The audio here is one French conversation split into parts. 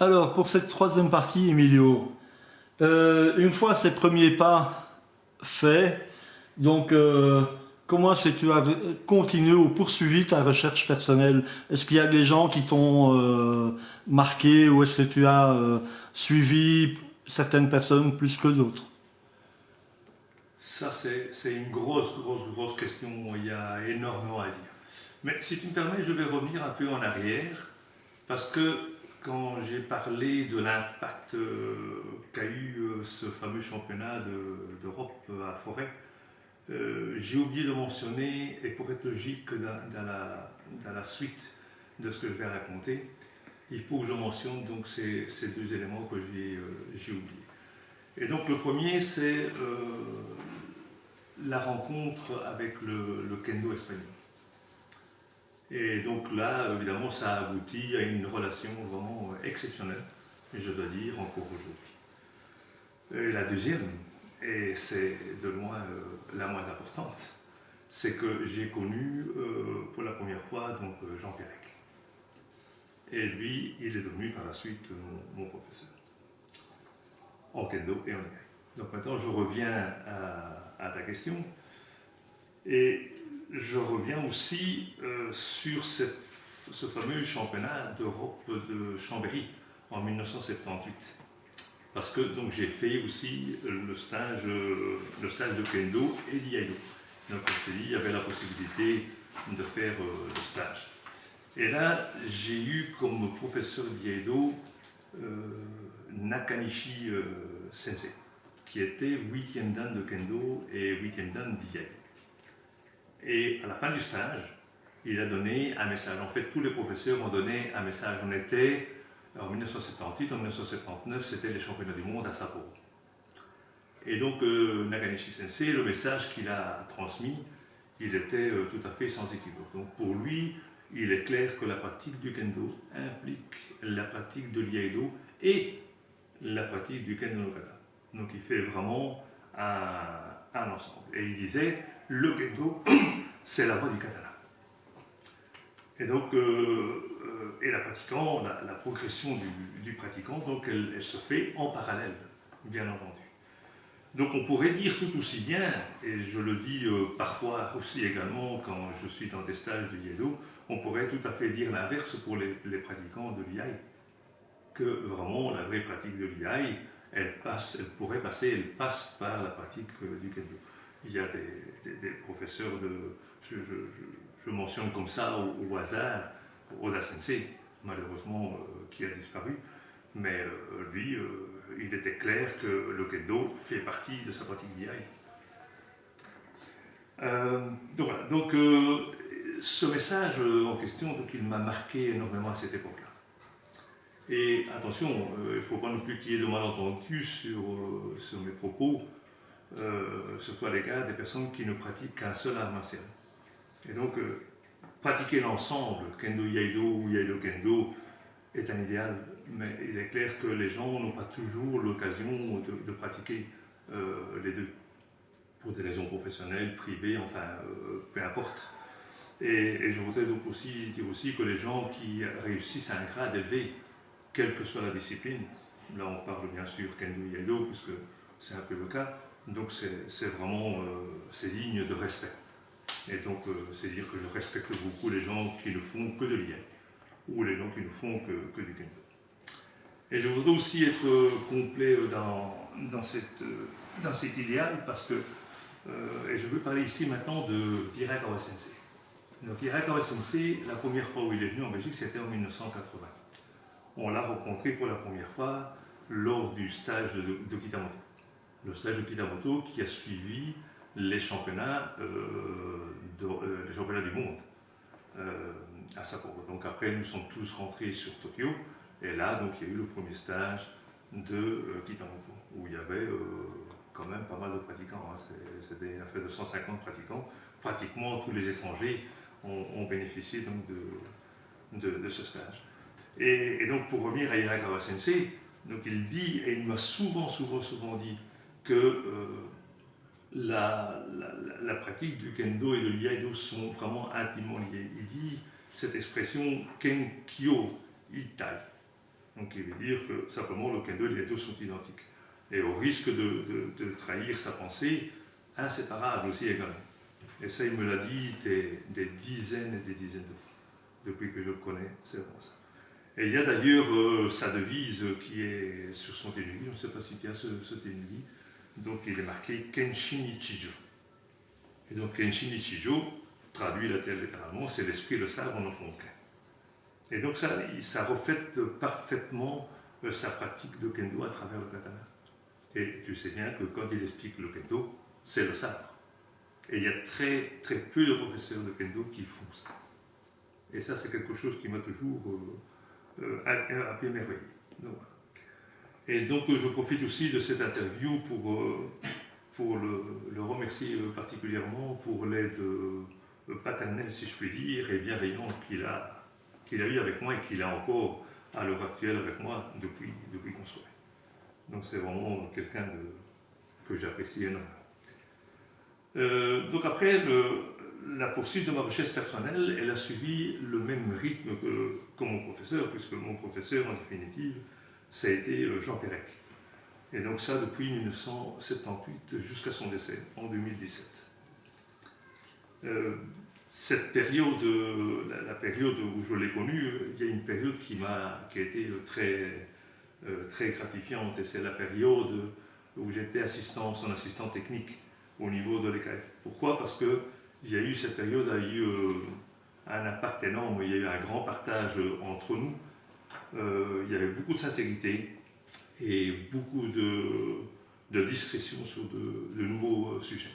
Alors, pour cette troisième partie, Emilio, une fois ces premiers pas faits, donc comment est-ce que tu as continué ou poursuivi ta recherche personnelle? Est-ce qu'il y a des gens qui t'ont marqué ou est-ce que tu as suivi certaines personnes plus que d'autres? Ça, c'est une grosse question. Il y a énormément à dire. Mais si tu me permets, je vais revenir un peu en arrière, parce que quand j'ai parlé de l'impact qu'a eu ce fameux championnat d'Europe à Forêt, j'ai oublié de mentionner, et pour être logique dans la suite de ce que je vais raconter, il faut que je mentionne donc ces deux éléments que j'ai oubliés. Et donc le premier, c'est la rencontre avec le kendo espagnol. Et donc là, évidemment, ça a abouti à une relation vraiment exceptionnelle, je dois dire, encore aujourd'hui. Et la deuxième, et c'est de loin la moins importante, c'est que j'ai connu pour la première fois donc, Jean Pérec. Et lui, il est devenu par la suite mon professeur, en kendo et en iai. Donc maintenant, je reviens à ta question. Et je reviens aussi sur ce fameux championnat d'Europe de Chambéry en 1978. Parce que donc j'ai fait aussi le stage de kendo et d'iaido. Donc comme je te dis, il y avait la possibilité de faire le stage. Et là, j'ai eu comme professeur d'iaido Nakanishi Sensei, qui était 8e dan de kendo et 8e dan d'iaido. Et à la fin du stage, il a donné un message. En fait, tous les professeurs ont donné un message. On était en 1978, en 1979, c'était les championnats du monde à Sapporo. Et donc, Nakanishi Sensei, le message qu'il a transmis, il était tout à fait sans équivoque. Donc, pour lui, il est clair que la pratique du kendo implique la pratique de l'iaido et la pratique du kendo no kata. Donc, il fait vraiment un ensemble. Et il disait, le kendo, c'est la voie du katana. Et donc, et la pratiquant, la progression du pratiquant, donc elle se fait en parallèle, bien entendu. Donc on pourrait dire tout aussi bien, et je le dis parfois aussi également quand je suis dans des stages de Iaido, on pourrait tout à fait dire l'inverse pour les pratiquants de l'iai, que vraiment la vraie pratique de l'iai, elle passe par la pratique du kendo. Il y a des professeurs je mentionne comme ça au hasard, Oda Sensei, malheureusement qui a disparu, mais lui, il était clair que le kendo fait partie de sa pratique d'iai. Donc voilà, donc ce message en question, donc, il m'a marqué énormément à cette époque-là. Et attention, il ne faut pas non plus qu'il y ait de malentendus sur mes propos, surtout à l'égard des personnes qui ne pratiquent qu'un seul art martial. Et donc, pratiquer l'ensemble, kendo iaido ou iaido kendo, est un idéal, mais il est clair que les gens n'ont pas toujours l'occasion de pratiquer les deux, pour des raisons professionnelles, privées, enfin, peu importe. Et je voudrais donc aussi dire aussi que les gens qui réussissent à un grade élevé, quelle que soit la discipline, là on parle bien sûr kendo iaido, puisque c'est un peu le cas, donc c'est vraiment c'est digne de respect. Et donc c'est dire que je respecte beaucoup les gens qui ne font que de l'iai, ou les gens qui ne font que du kendo. Et je voudrais aussi être complet dans cet idéal, parce que, et je veux parler ici maintenant de Hirakawa Sensei. Donc Hirakawa Sensei, la première fois où il est venu en Belgique, c'était en 1980. On l'a rencontré pour la première fois lors du stage de Kitamoto. Le stage de Kitamoto qui a suivi les championnats du monde à Sapporo. Donc après, nous sommes tous rentrés sur Tokyo, et là, donc, il y a eu le premier stage de Kitamoto, où il y avait quand même pas mal de pratiquants. Hein. C'était une affaire de 150 pratiquants. Pratiquement tous les étrangers ont bénéficié donc, de ce stage. Et donc, pour revenir à Hirakawa Sensei, donc, il dit, et il m'a souvent dit, que la pratique du kendo et de l'iaido sont vraiment intimement liées. Il dit cette expression Kenkyo Itai. Donc il veut dire que simplement le kendo et les deux sont identiques. Et au risque de trahir sa pensée, inséparable aussi également. Et ça, il me l'a dit des dizaines et des dizaines de fois, depuis que je le connais, c'est vraiment ça. Et il y a d'ailleurs sa devise qui est sur son tenue, je ne sais pas si tu as ce tenue, donc il est marqué Kenshin Ichijo. Et donc Kenshin Ichijo, traduit littéralement, c'est l'esprit de sabre en enfant de cœur. Et donc ça reflète parfaitement sa pratique de kendo à travers le katana. Et tu sais bien que quand il explique le kendo, c'est le sabre. Et il y a très, très peu de professeurs de kendo qui font ça. Et ça, c'est quelque chose qui m'a toujours un peu émerveillé. Donc, voilà. Et donc, je profite aussi de cette interview pour le remercier particulièrement pour l'aide paternelle, si je puis dire, et bienveillante qu'il a eu avec moi et qu'il a encore à l'heure actuelle avec moi depuis qu'on se connaît. Donc, c'est vraiment quelqu'un que j'apprécie énormément. Donc après, la poursuite de ma recherche personnelle, elle a suivi le même rythme que mon professeur, puisque mon professeur, en définitive, ça a été Jean Pérec. Et donc ça, depuis 1978 jusqu'à son décès, en 2017. Cette période, la période où je l'ai connu, il y a une période qui a été très gratifiante, et c'est la période où j'étais son assistant technique au niveau de l'EKF. Pourquoi? Parce que cette période a eu un impact énorme, il y a eu un grand partage entre nous, il y avait beaucoup de sincérité et beaucoup de discrétion sur de nouveaux sujets.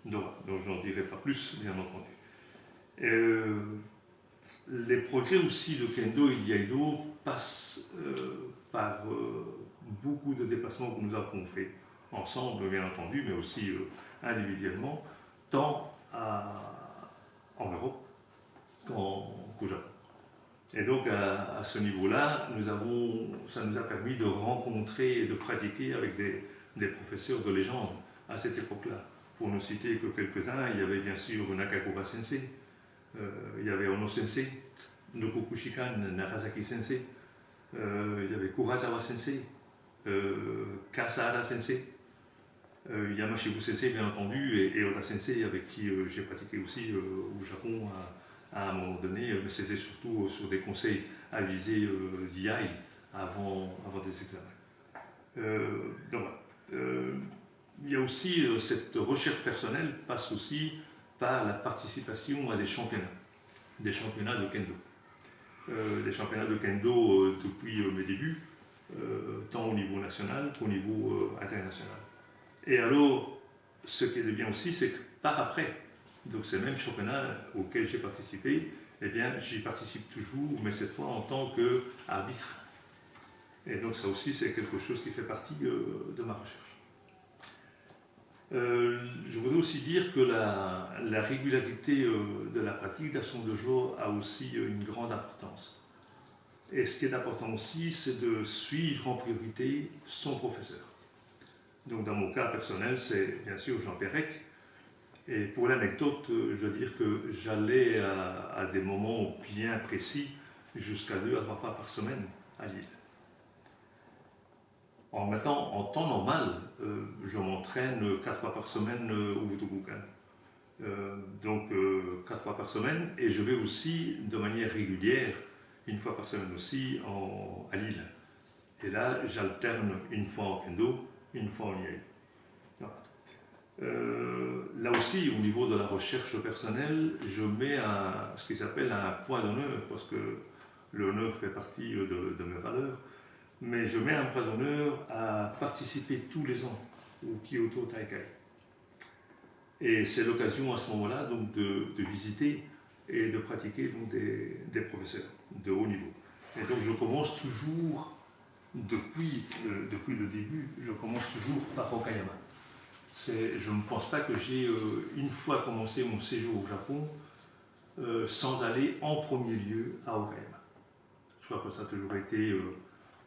Donc je n'en dirai pas plus, bien entendu. Les progrès aussi de Kendo et d'Iaido passent par beaucoup de déplacements que nous avons faits ensemble, bien entendu, mais aussi individuellement, tant en Europe qu'au Japon. Et donc, à ce niveau-là, ça nous a permis de rencontrer et de pratiquer avec des professeurs de légende à cette époque-là. Pour ne citer que quelques-uns, il y avait bien sûr Nakakura Sensei, il y avait Ono Sensei, Nokoku Shikan, Narasaki Sensei, il y avait Kurazawa Sensei, Kasahara Sensei, Yamashibu Sensei bien entendu, et Oda Sensei avec qui j'ai pratiqué aussi au Japon à un moment donné, mais c'était surtout sur des conseils avisés d'IAI avant des examens. Donc voilà. Il y a aussi cette recherche personnelle passe aussi par la participation à des championnats de kendo. Des championnats de kendo depuis mes débuts, tant au niveau national qu'au niveau international. Et alors, ce qui est de bien aussi, c'est que par après, donc ces mêmes championnats auxquels j'ai participé, eh bien, j'y participe toujours, mais cette fois en tant qu'arbitre. Et donc ça aussi, c'est quelque chose qui fait partie de ma recherche. Je voudrais aussi dire que la régularité de la pratique d'Ason Dojo a aussi une grande importance. Et ce qui est important aussi, c'est de suivre en priorité son professeur. Donc dans mon cas personnel, c'est bien sûr Jean Pérec. Et pour l'anecdote, je veux dire que j'allais à des moments bien précis, jusqu'à 2 à 3 fois par semaine à Lille. En temps normal, je m'entraîne 4 fois par semaine au Wutokukan. Donc 4 fois par semaine, et je vais aussi de manière régulière, 1 fois par semaine aussi, à Lille. Et là, j'alterne 1 fois en kendo, 1 fois en iai. Là aussi, au niveau de la recherche personnelle, je mets ce qui s'appelle un point d'honneur, parce que l'honneur fait partie de mes valeurs, mais je mets un point d'honneur à participer tous les ans au Kyoto Taikai. Et c'est l'occasion à ce moment-là donc de visiter et de pratiquer donc, des professeurs de haut niveau. Et donc je commence toujours, depuis le début, je commence toujours par Okayama. Je ne pense pas que j'ai une fois commencé mon séjour au Japon sans aller en premier lieu à Okayama. Je crois que ça a toujours été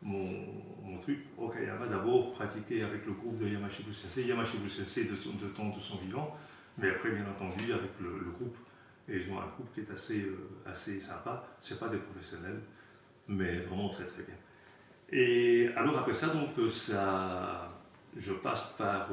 mon truc. Okayama, d'abord pratiquer avec le groupe de Yamashibu Sensei de temps de son vivant, mais après bien entendu avec le groupe. Et ils ont un groupe qui est assez sympa. Ce n'est pas des professionnels, mais vraiment très très bien. Et alors après ça, donc, je passe par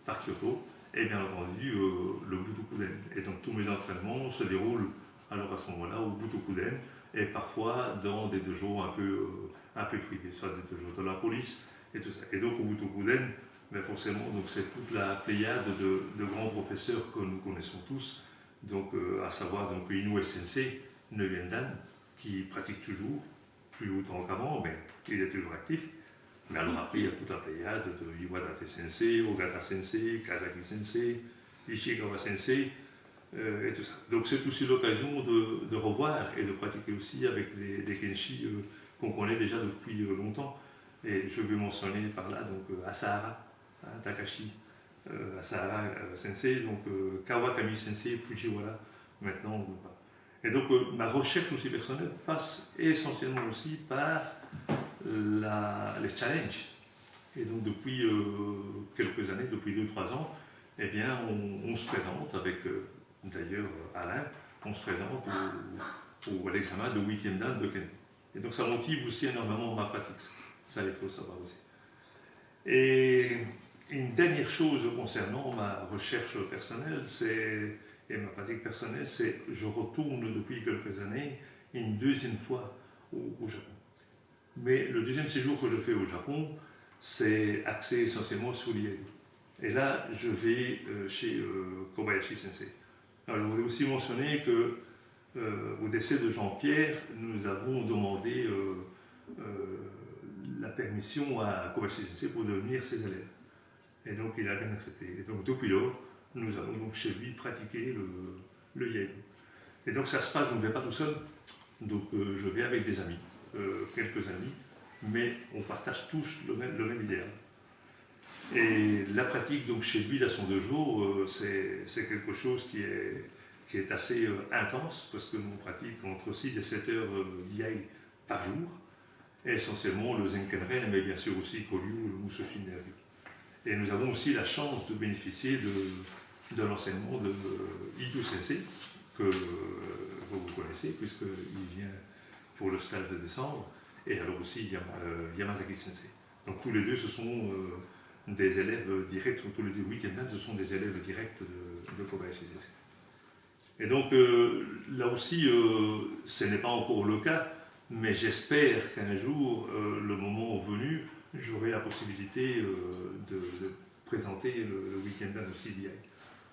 par Kyoto, et bien entendu le Butokuden. Et donc tous mes entraînements se déroulent alors à ce moment-là au Butokuden, et parfois dans des dojos un peu privés, soit des dojos de la police et tout ça. Et donc au Butokuden, ben forcément, donc c'est toute la pléiade de grands professeurs que nous connaissons tous, donc à savoir donc Inoue Sensei, 9e dan, qui pratique toujours, plus autant qu'avant, mais il est toujours actif. Mais alors après, il y a toute la pléiade de Iwadate Sensei, Ogata Sensei, Kazaki Sensei, Ishikawa Sensei, et tout ça. Donc c'est aussi l'occasion de revoir et de pratiquer aussi avec des kenshi qu'on connaît déjà depuis longtemps. Et je vais mentionner par là donc Asahara, Takashi, Asahara Sensei, donc Kawakami Sensei, Fujiwara, maintenant. Et donc ma recherche aussi personnelle passe essentiellement aussi par les challenges. Et donc depuis quelques années, depuis 2-3 ans, eh bien on se présente avec d'ailleurs Alain, on se présente à l'examen de 8e dan de Kendo. Et donc ça motive aussi énormément ma pratique. Ça, il faut savoir aussi. Et une dernière chose concernant ma recherche personnelle, et ma pratique personnelle, c'est je retourne depuis quelques années une deuxième fois au Japon. Mais le deuxième séjour que je fais au Japon, c'est axé essentiellement sur l'iaido. Et là, je vais chez Kobayashi Sensei. Alors, je voudrais aussi mentionner que au décès de Jean-Pierre, nous avons demandé la permission à Kobayashi Sensei pour devenir ses élèves. Et donc, il a bien accepté. Et donc, depuis lors, nous allons donc chez lui pratiquer le iaido. Et donc, ça se passe, je ne vais pas tout seul. Donc, je vais avec des amis, quelques amis, mais on partage tous le même idéal. Et la pratique donc chez lui, à son dojo, c'est quelque chose qui est assez intense, parce que nous pratique entre 6 et 7 heures d'iai par jour, et essentiellement le Zenkenren, mais bien sûr aussi Koryu, le Musoshi Neryu. Et nous avons aussi la chance de bénéficier de l'enseignement de Ito Sensei, que vous connaissez, puisqu'il vient pour le stage de décembre, et alors aussi Yamazaki Sensei. Donc tous les deux, ce sont des élèves directs, sont tous les deux 8e dan, ce sont des élèves directs de Kobayashi Sensei. Et donc là aussi, ce n'est pas encore le cas, mais j'espère qu'un jour, le moment venu, j'aurai la possibilité de présenter le 8e dan aussi d'IAI.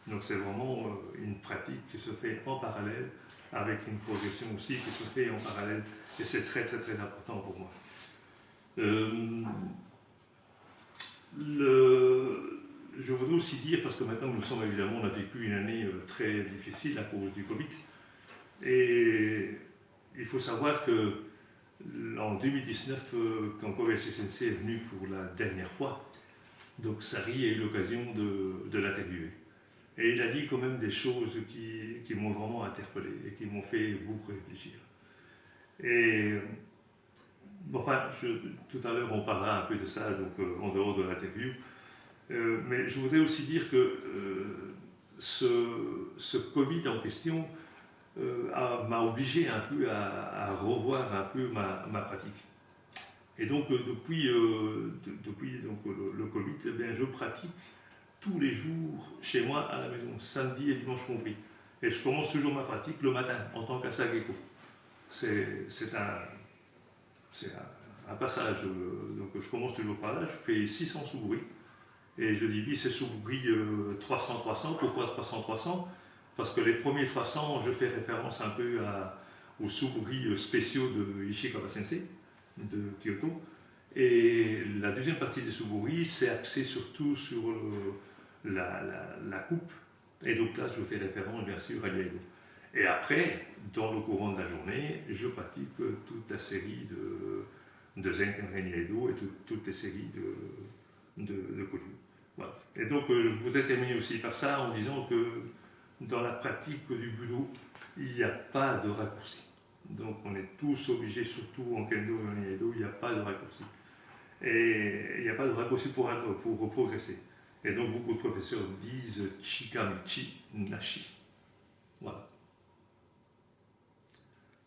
Donc c'est vraiment une pratique qui se fait en parallèle, avec une progression aussi qui se fait en parallèle, et c'est très très très important pour moi. Je voudrais aussi dire, parce que maintenant nous sommes évidemment, on a vécu une année très difficile à cause du Covid, et il faut savoir que en 2019, quand Kobayashi Sensei est venu pour la dernière fois, donc Sari a eu l'occasion de l'interviewer. Et il a dit quand même des choses qui m'ont vraiment interpellé et qui m'ont fait beaucoup réfléchir. Et enfin, tout à l'heure on parlera un peu de ça, donc en dehors de l'interview. Mais je voudrais aussi dire que ce Covid en question m'a obligé un peu à revoir un peu ma pratique. Et donc depuis donc, le Covid, eh bien, je pratique tous les jours chez moi à la maison, samedi et dimanche compris. Et je commence toujours ma pratique le matin en tant qu'asageko. C'est un passage, donc je commence toujours par là, je fais 600 suburi. Et je divise ces suburi 300-300, pourquoi 300-300 ? Parce que les premiers 300, je fais référence un peu aux suburi spéciaux de Ishikawa Sensei, de Kyoto. Et la deuxième partie des suburi, c'est axé surtout sur la coupe. Et donc là, je fais référence bien sûr à l'iaido. Et après, dans le courant de la journée, je pratique toute la série de Zenken Iaido et toutes les séries de Koryu. Voilà. Et donc, je voudrais terminer aussi par ça en disant que dans la pratique du Budo, il n'y a pas de raccourci. Donc, on est tous obligés, surtout en Kendo et en Iaido, il n'y a pas de raccourci. Et il n'y a pas de raccourci pour progresser. Et donc, beaucoup de professeurs disent Chikamichi Nashi. Voilà.